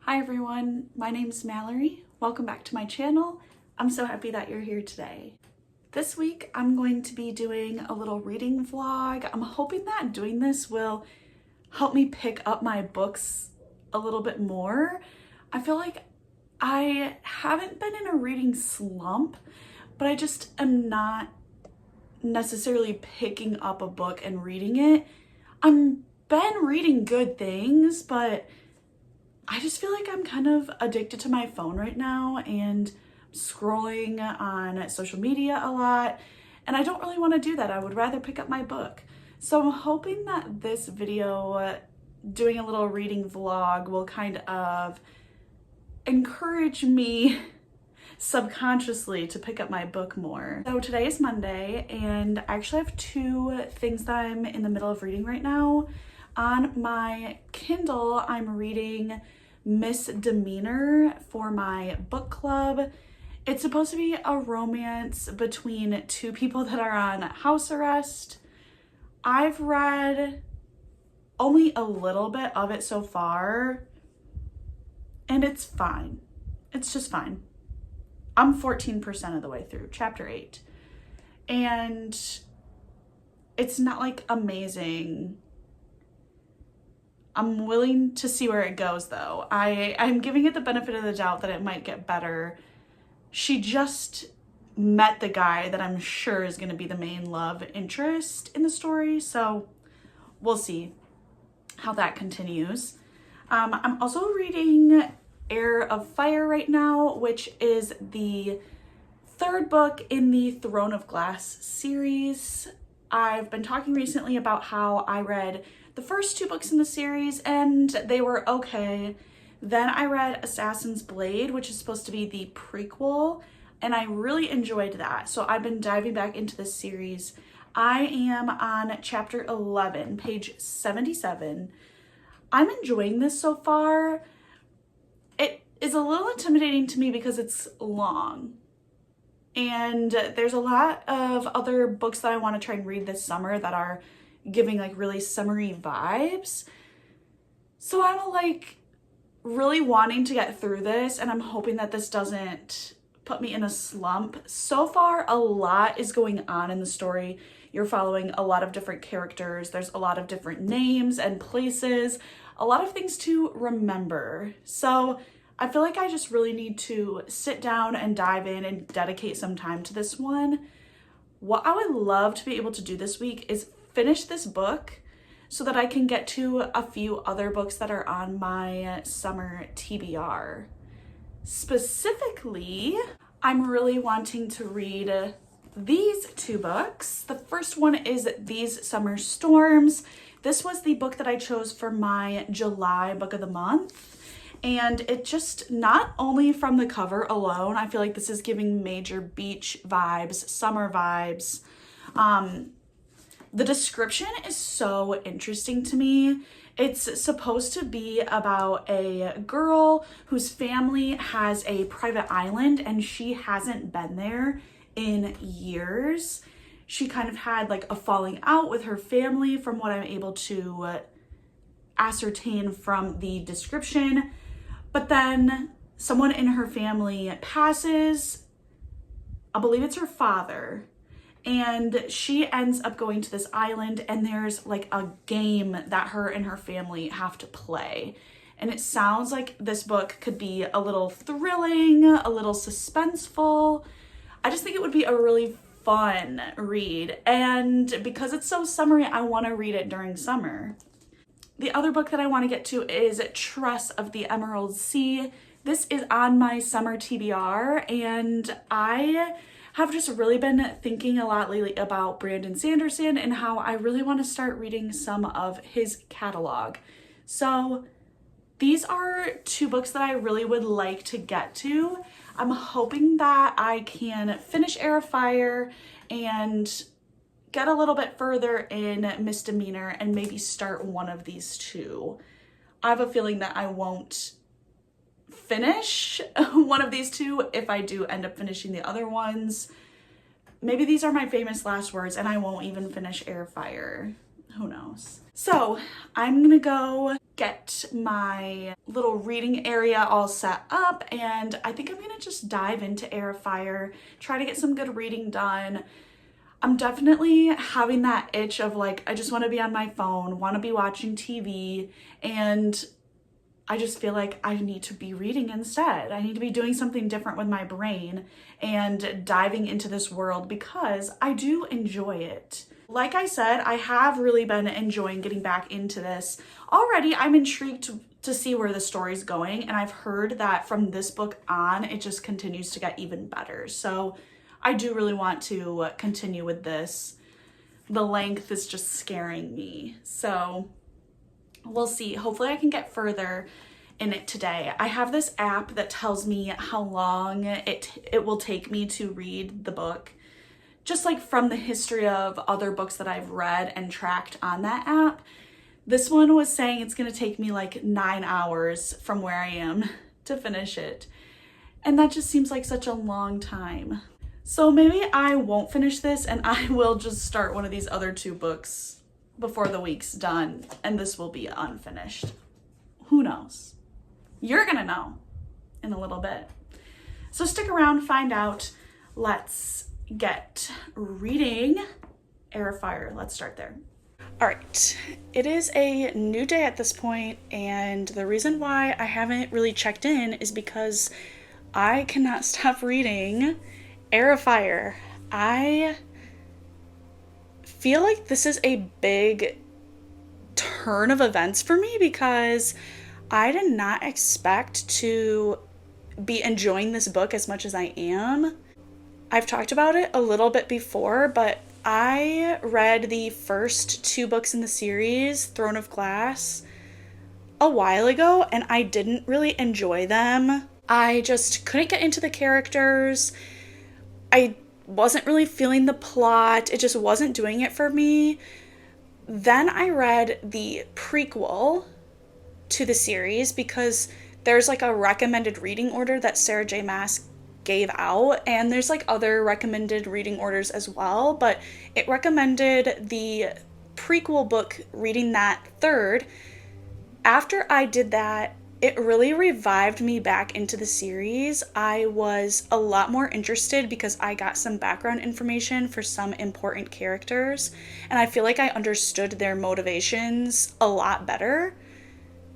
Hi everyone, my name's Mallory. Welcome back to my channel. I'm so happy that you're here today. This week I'm going to be doing a little reading vlog. I'm hoping that doing this will help me pick up my books a little bit more. I feel like I haven't been in a reading slump, but I just am not necessarily picking up a book and reading it. I've been reading good things, but I just feel like I'm kind of addicted to my phone right now and scrolling on social media a lot, and I don't really want to do that. I would rather pick up my book. So I'm hoping that this video, doing a little reading vlog, will kind of encourage me subconsciously to pick up my book more. So today is Monday, and I actually have two things that I'm in the middle of reading right now. On my Kindle, I'm reading Misdemeanor for my book club. It's supposed to be a romance between two people that are on house arrest. I've read only a little bit of it so far, and it's fine. It's just fine. I'm 14% of the way through chapter 8, and it's not like amazing. I'm willing to see where it goes though. I'm giving it the benefit of the doubt that it might get better. She just met the guy that I'm sure is going to be the main love interest in the story, so we'll see how that continues. I'm also reading Heir of Fire right now, which is the third book in the Throne of Glass series. I've been talking recently about how I read the first two books in the series and they were okay. Then I read Assassin's Blade, which is supposed to be the prequel, and I really enjoyed that. So I've been diving back into this series. I am on chapter 11, page 77. I'm enjoying this so far. It is a little intimidating to me because it's long. And there's a lot of other books that I want to try and read this summer that are giving like really summery vibes. So I'm like really wanting to get through this, and I'm hoping that this doesn't put me in a slump. So far, a lot is going on in the story. You're following a lot of different characters. There's a lot of different names and places, a lot of things to remember. So I feel like I just really need to sit down and dive in and dedicate some time to this one. What I would love to be able to do this week is finish this book so that I can get to a few other books that are on my summer TBR. Specifically, I'm really wanting to read these two books. The first one is These Summer Storms. This was the book that I chose for my July book of the month. And it just, not only from the cover alone, I feel like this is giving major beach vibes, summer vibes. The description is so interesting to me. It's supposed to be about a girl whose family has a private island and she hasn't been there in years. She kind of had like a falling out with her family from what I'm able to ascertain from the description. But then someone in her family passes. I believe it's her father. And she ends up going to this island, and there's like a game that her and her family have to play. And it sounds like this book could be a little thrilling, a little suspenseful. I just think it would be a really fun read. And because it's so summery, I want to read it during summer. The other book that I want to get to is Tress of the Emerald Sea. This is on my summer TBR, and I have just really been thinking a lot lately about Brandon Sanderson and how I really want to start reading some of his catalog. So these are two books that I really would like to get to. I'm hoping that I can finish Heir of Fire and get a little bit further in Misdemeanor and maybe start one of these two. I have a feeling that I won't finish one of these two if I do end up finishing the other ones. Maybe these are my famous last words and I won't even finish Heir of Fire. Who knows? So I'm gonna go get my little reading area all set up, and I think I'm gonna just dive into Heir of Fire, try to get some good reading done. I'm definitely having that itch of like, I just want to be on my phone, want to be watching TV, and I just feel like I need to be reading instead. I need to be doing something different with my brain and diving into this world because I do enjoy it. Like I said, I have really been enjoying getting back into this. Already, I'm intrigued to see where the story's going, and I've heard that from this book on, it just continues to get even better. So I do really want to continue with this. The length is just scaring me. So we'll see. Hopefully I can get further in it today. I have this app that tells me how long it will take me to read the book, just like from the history of other books that I've read and tracked on that app. This one was saying it's going to take me like 9 hours from where I am to finish it. And that just seems like such a long time. So maybe I won't finish this and I will just start one of these other 2 books before the week's done and this will be unfinished. Who knows? You're gonna know in a little bit. So stick around, find out. Let's get reading Heir of Fire. Let's start there. All right, it is a new day at this point, and the reason why I haven't really checked in is because I cannot stop reading Heir of Fire. I feel like this is a big turn of events for me because I did not expect to be enjoying this book as much as I am. I've talked about it a little bit before, but I read the first 2 books in the series, Throne of Glass, a while ago, and I didn't really enjoy them. I just couldn't get into the characters. I wasn't really feeling the plot. It just wasn't doing it for me. Then I read the prequel to the series because there's like a recommended reading order that Sarah J. Maas gave out, and there's like other recommended reading orders as well, but it recommended the prequel book, reading that third. After I did that, it really revived me back into the series. I was a lot more interested because I got some background information for some important characters, and I feel like I understood their motivations a lot better.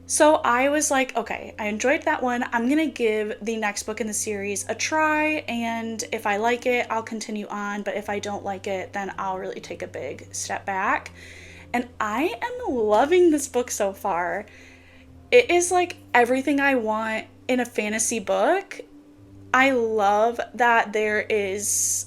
So I was like, okay, I enjoyed that one. I'm gonna give the next book in the series a try, and if I like it, I'll continue on, but if I don't like it, then I'll really take a big step back. And I am loving this book so far. It is like everything I want in a fantasy book. I love that there is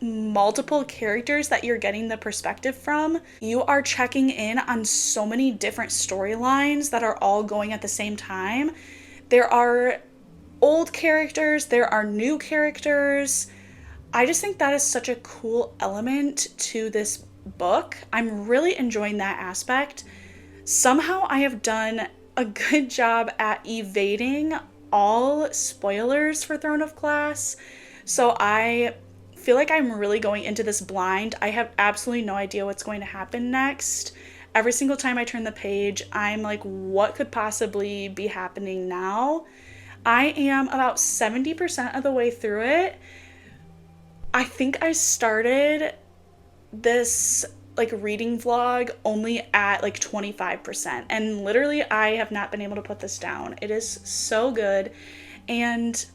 multiple characters that you're getting the perspective from. You are checking in on so many different storylines that are all going at the same time. There are old characters, there are new characters. I just think that is such a cool element to this book. I'm really enjoying that aspect. Somehow I have done a good job at evading all spoilers for Throne of Glass. So I feel like I'm really going into this blind. I have absolutely no idea what's going to happen next. Every single time I turn the page, I'm like, what could possibly be happening now? I am about 70% of the way through it. I think I started this like reading vlog only at like 25%, and literally I have not been able to put this down. It is so good. And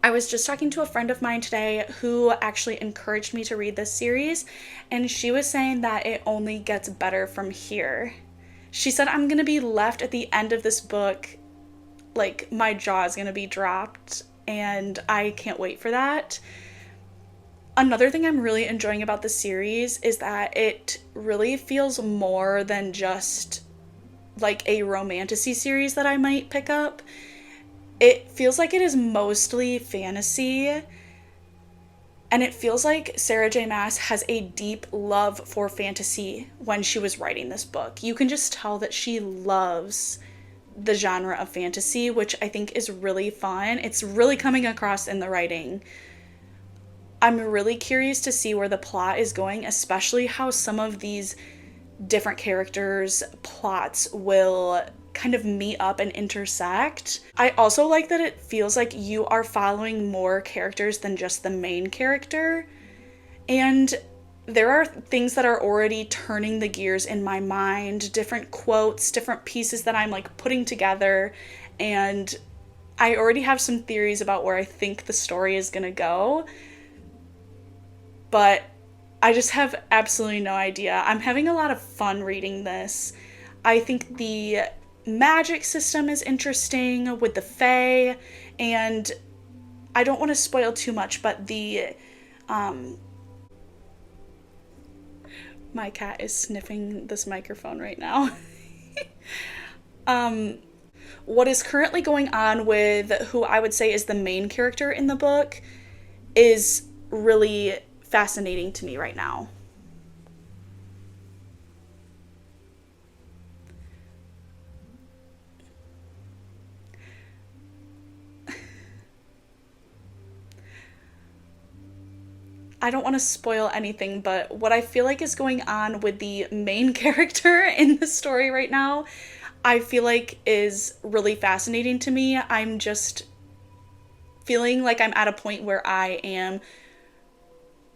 I was just talking to a friend of mine today who actually encouraged me to read this series, and she was saying that it only gets better from here. She said I'm gonna be left at the end of this book, like my jaw is gonna be dropped, and I can't wait for that. Another thing I'm really enjoying about the series is that it really feels more than just like a romantasy series that I might pick up. It feels like it is mostly fantasy, and it feels like Sarah J. Maas has a deep love for fantasy when she was writing this book. You can just tell that she loves the genre of fantasy, which I think is really fun. It's really coming across in the writing. I'm really curious to see where the plot is going, especially how some of these different characters' plots will kind of meet up and intersect. I also like that it feels like you are following more characters than just the main character. And there are things that are already turning the gears in my mind, different quotes, different pieces that I'm like putting together, and I already have some theories about where I think the story is gonna go, but I just have absolutely no idea. I'm having a lot of fun reading this. I think the magic system is interesting with the Fae, and I don't want to spoil too much, but my cat is sniffing this microphone right now. What is currently going on with who I would say is the main character in the book is really fascinating to me right now. I don't want to spoil anything, but what I feel like is going on with the main character in the story right now, I feel like is really fascinating to me. I'm just feeling like I'm at a point where I am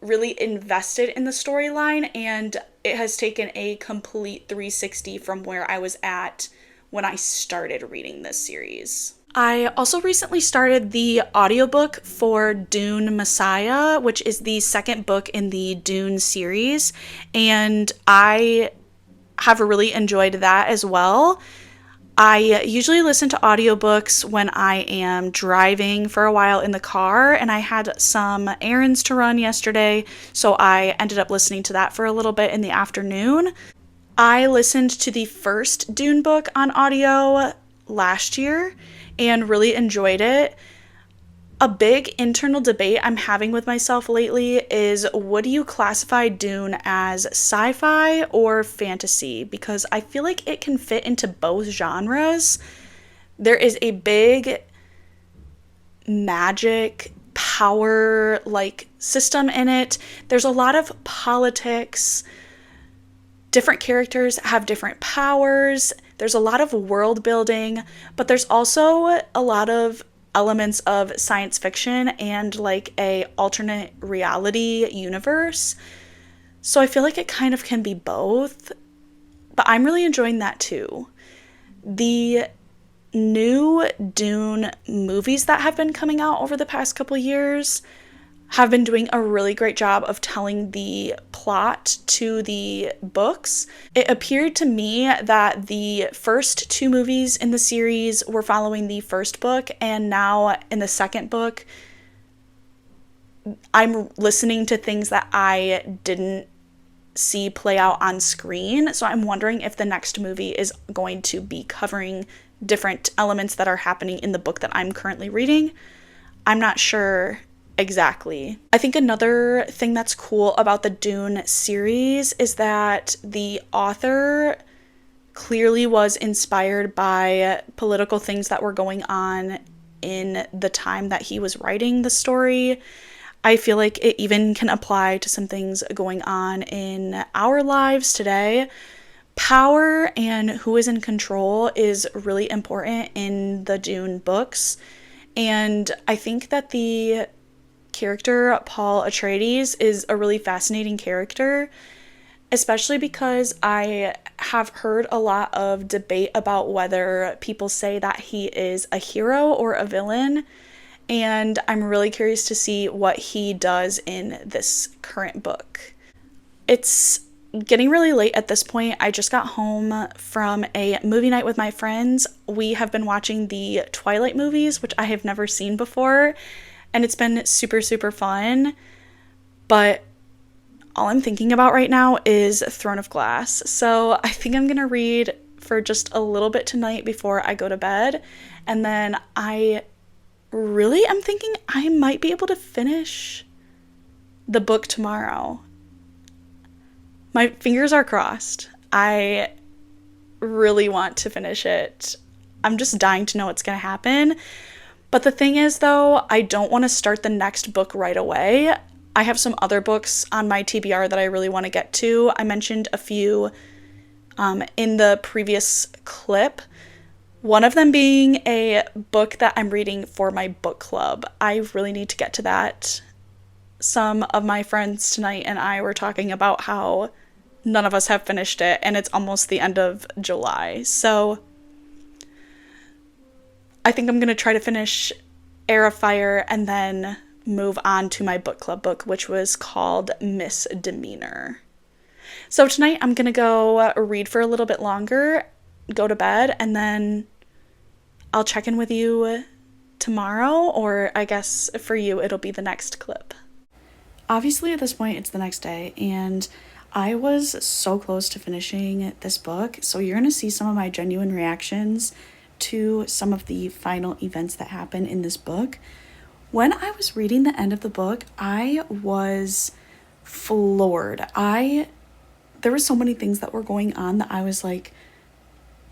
really invested in the storyline, and it has taken a complete 360 from where I was at when I started reading this series. I also recently started the audiobook for Dune Messiah, which is the second book in the Dune series, and I have really enjoyed that as well. I usually listen to audiobooks when I am driving for a while in the car, and I had some errands to run yesterday, so I ended up listening to that for a little bit in the afternoon. I listened to the first Dune book on audio last year and really enjoyed it. A big internal debate I'm having with myself lately is, would you classify Dune as sci-fi or fantasy? Because I feel like it can fit into both genres. There is a big magic power like system in it. There's a lot of politics. Different characters have different powers. There's a lot of world building, but there's also a lot of elements of science fiction and like a alternate reality universe. So I feel like it kind of can be both, but I'm really enjoying that too. The new Dune movies that have been coming out over the past couple years have been doing a really great job of telling the plot to the books. It appeared to me that the first two movies in the series were following the first book, and now in the second book, I'm listening to things that I didn't see play out on screen. So I'm wondering if the next movie is going to be covering different elements that are happening in the book that I'm currently reading. I'm not sure exactly. I think another thing that's cool about the Dune series is that the author clearly was inspired by political things that were going on in the time that he was writing the story. I feel like it even can apply to some things going on in our lives today. Power and who is in control is really important in the Dune books, and I think that the character Paul Atreides is a really fascinating character, especially because I have heard a lot of debate about whether people say that he is a hero or a villain, and I'm really curious to see what he does in this current book. It's getting really late at this point. I just got home from a movie night with my friends. We have been watching the Twilight movies, which I have never seen before, and it's been super, super fun, but all I'm thinking about right now is Throne of Glass. So I think I'm gonna read for just a little bit tonight before I go to bed, and then I really am thinking I might be able to finish the book tomorrow. My fingers are crossed. I really want to finish it. I'm just dying to know what's gonna happen. But the thing is, though, I don't want to start the next book right away. I have some other books on my TBR that I really want to get to. I mentioned a few in the previous clip. One of them being a book that I'm reading for my book club. I really need to get to that. Some of my friends tonight and I were talking about how none of us have finished it, and it's almost the end of July. So I think I'm going to try to finish Heir of Fire and then move on to my book club book, which was called Misdemeanor. So tonight I'm going to go read for a little bit longer, go to bed, and then I'll check in with you tomorrow, or I guess for you it'll be the next clip. Obviously at this point it's the next day, and I was so close to finishing this book, so you're going to see some of my genuine reactions to some of the final events that happen in this book. When I was reading the end of the book, I was floored. There were so many things that were going on that I was like,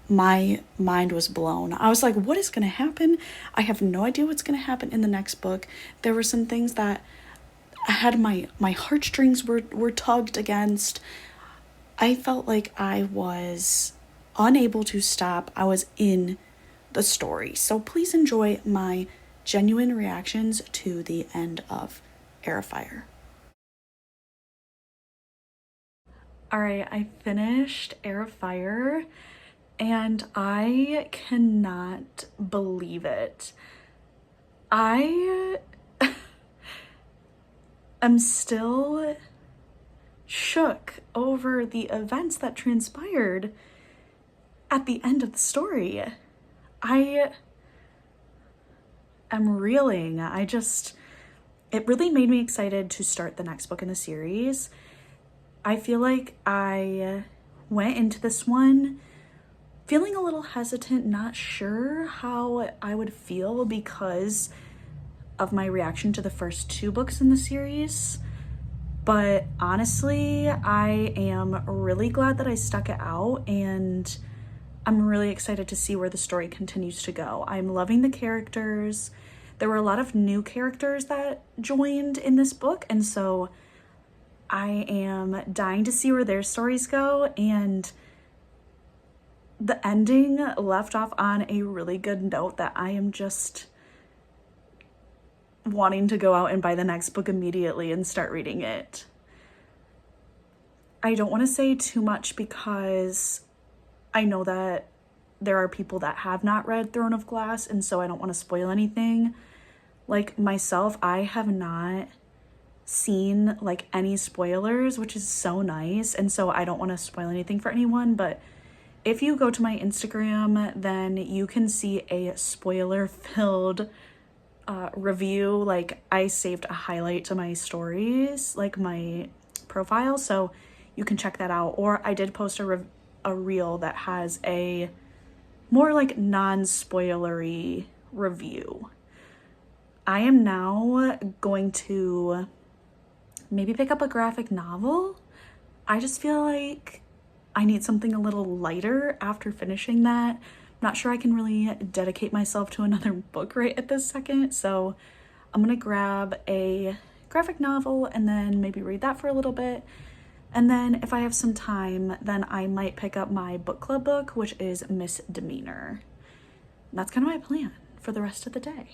my mind was blown. I was like, what is going to happen? I have no idea what's going to happen in the next book. There were some things that I had my heartstrings were tugged against. I felt like I was unable to stop. I was in the story. So please enjoy my genuine reactions to the end of Heir of Fire. Alright, I finished Heir of Fire, and I cannot believe it. I am still shook over the events that transpired at the end of the story. I am reeling. It really made me excited to start the next book in the series. I feel like I went into this one feeling a little hesitant, not sure how I would feel because of my reaction to the first 2 books in the series. But honestly, I am really glad that I stuck it out, and I'm really excited to see where the story continues to go. I'm loving the characters. There were a lot of new characters that joined in this book, and so I am dying to see where their stories go, and the ending left off on a really good note that I am just wanting to go out and buy the next book immediately and start reading it. I don't want to say too much because I know that there are people that have not read Throne of Glass, and so I don't want to spoil anything. Like myself, I have not seen like any spoilers, which is so nice, and so I don't want to spoil anything for anyone, but if you go to my Instagram, then you can see a spoiler-filled review. Like I saved a highlight to my stories, like my profile, so you can check that out. Or I did post a reel that has a more like non-spoilery review. I am now going to maybe pick up a graphic novel. I just feel like I need something a little lighter after finishing that. I'm not sure I can really dedicate myself to another book right at this second, so I'm gonna grab a graphic novel and then maybe read that for a little bit. And then if I have some time, then I might pick up my book club book, which is Misdemeanor. And that's kind of my plan for the rest of the day.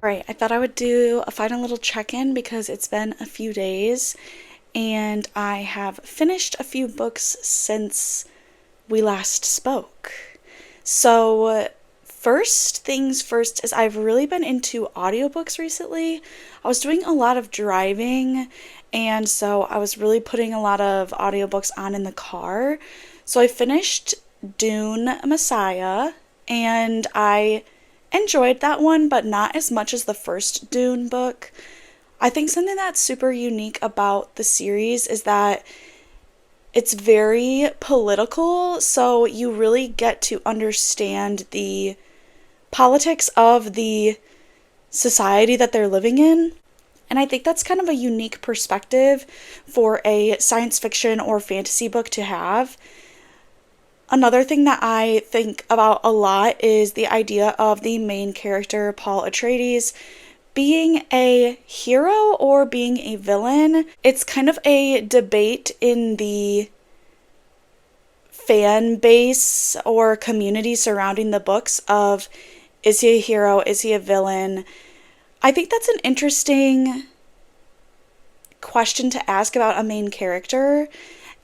Alright, I thought I would do a final little check-in because it's been a few days and I have finished a few books since we last spoke. So first things first is I've really been into audiobooks recently. I was doing a lot of driving, and so I was really putting a lot of audiobooks on in the car. So I finished Dune Messiah, and I enjoyed that one, but not as much as the first Dune book. I think something that's super unique about the series is that it's very political, so you really get to understand the politics of the society that they're living in. And I think that's kind of a unique perspective for a science fiction or fantasy book to have. Another thing that I think about a lot is the idea of the main character, Paul Atreides, being a hero or being a villain. It's kind of a debate in the fan base or community surrounding the books of, is he a hero? Is he a villain? I think that's an interesting question to ask about a main character.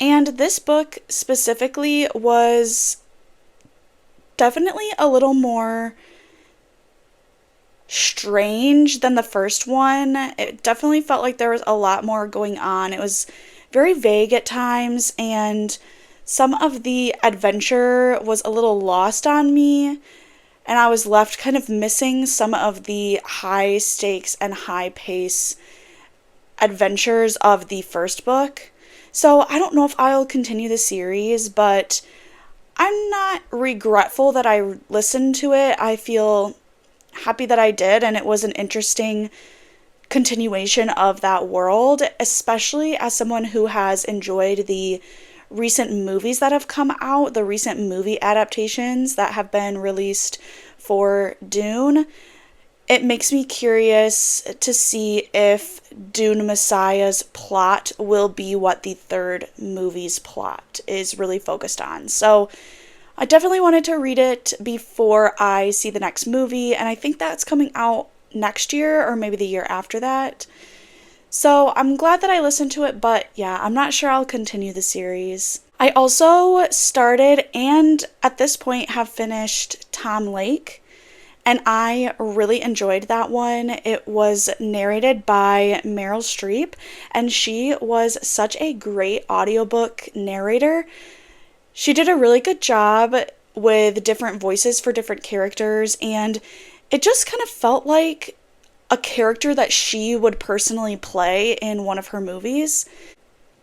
And this book specifically was definitely a little more strange than the first one. It definitely felt like there was a lot more going on. It was very vague at times, and some of the adventure was a little lost on me, and I was left kind of missing some of the high stakes and high pace adventures of the first book. So I don't know if I'll continue the series, but I'm not regretful that I listened to it. I feel happy that I did, and it was an interesting continuation of that world, especially as someone who has enjoyed the recent movies that have come out, the recent movie adaptations that have been released for Dune. It makes me curious to see if Dune Messiah's plot will be what the third movie's plot is really focused on. So I definitely wanted to read it before I see the next movie, and I think that's coming out next year or maybe the year after that. So I'm glad that I listened to it, but yeah, I'm not sure I'll continue the series. I also started and at this point have finished Tom Lake, and I really enjoyed that one. It was narrated by Meryl Streep, and she was such a great audiobook narrator. She did a really good job with different voices for different characters, and it just kind of felt like a character that she would personally play in one of her movies.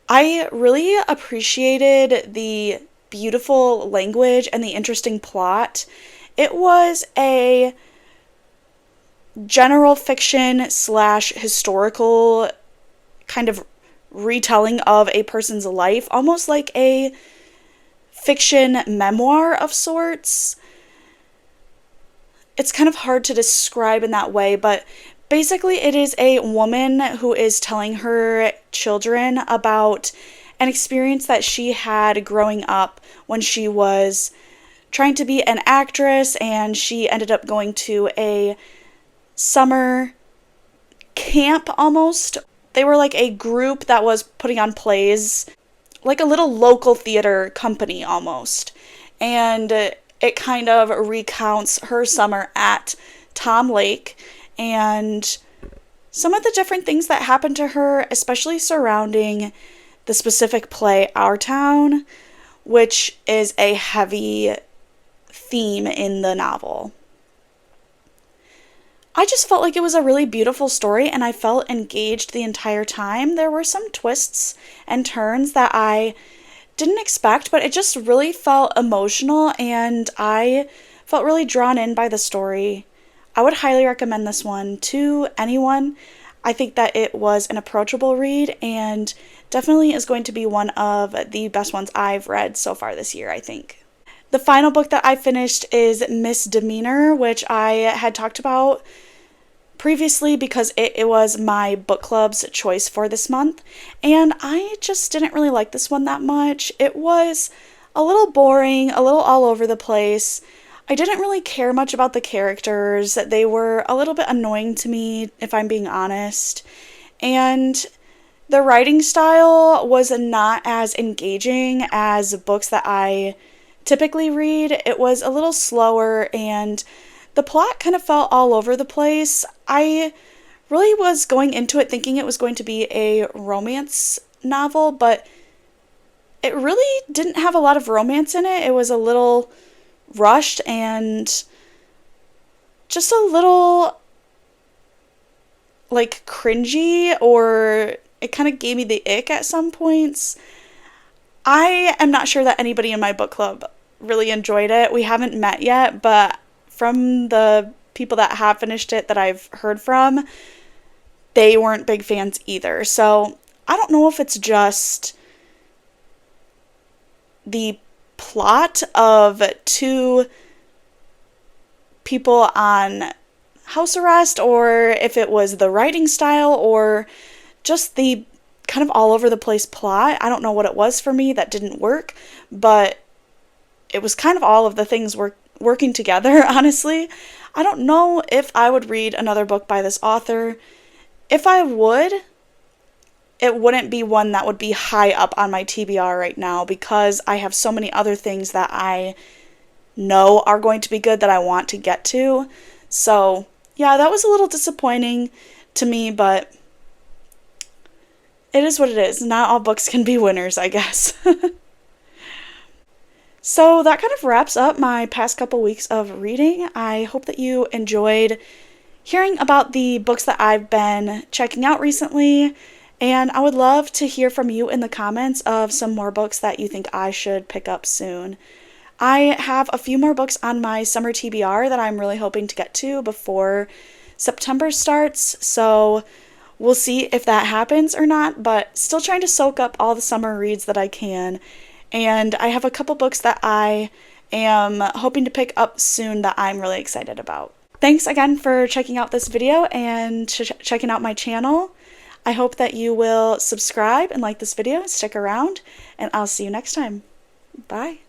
I really appreciated the beautiful language and the interesting plot. It was a general fiction / historical kind of retelling of a person's life, almost like a fiction memoir of sorts. It's kind of hard to describe in that way, but basically it is a woman who is telling her children about an experience that she had growing up when she was trying to be an actress, and she ended up going to a summer camp almost. They were like a group that was putting on plays, like a little local theater company almost. And it kind of recounts her summer at Tom Lake and some of the different things that happened to her, especially surrounding the specific play Our Town, which is a heavy theme in the novel. I just felt like it was a really beautiful story, and I felt engaged the entire time. There were some twists and turns that I didn't expect, but it just really felt emotional, and I felt really drawn in by the story. I would highly recommend this one to anyone. I think that it was an approachable read, and definitely is going to be one of the best ones I've read so far this year, I think. The final book that I finished is Misdemeanor, which I had talked about previously because it was my book club's choice for this month, and I just didn't really like this one that much. It was a little boring, a little all over the place. I didn't really care much about the characters. They were a little bit annoying to me, if I'm being honest, and the writing style was not as engaging as books that I typically read. It was a little slower, and the plot kind of felt all over the place. I really was going into it thinking it was going to be a romance novel, but it really didn't have a lot of romance in it. It was a little rushed and just a little like cringy, or it kind of gave me the ick at some points. I am not sure that anybody in my book club really enjoyed it. We haven't met yet, but from the people that have finished it that I've heard from, they weren't big fans either. So I don't know if it's just the plot of two people on house arrest, or if it was the writing style, or just the kind of all over the place plot. I don't know what it was for me that didn't work, but it was kind of all of the things working together, honestly. I don't know if I would read another book by this author. If I would, it wouldn't be one that would be high up on my TBR right now, because I have so many other things that I know are going to be good that I want to get to. So yeah, that was a little disappointing to me, but it is what it is. Not all books can be winners, I guess. So that kind of wraps up my past couple weeks of reading. I hope that you enjoyed hearing about the books that I've been checking out recently, and I would love to hear from you in the comments of some more books that you think I should pick up soon. I have a few more books on my summer TBR that I'm really hoping to get to before September starts, so we'll see if that happens or not, but still trying to soak up all the summer reads that I can. And I have a couple books that I am hoping to pick up soon that I'm really excited about. Thanks again for checking out this video and checking out my channel. I hope that you will subscribe and like this video, stick around, and I'll see you next time. Bye.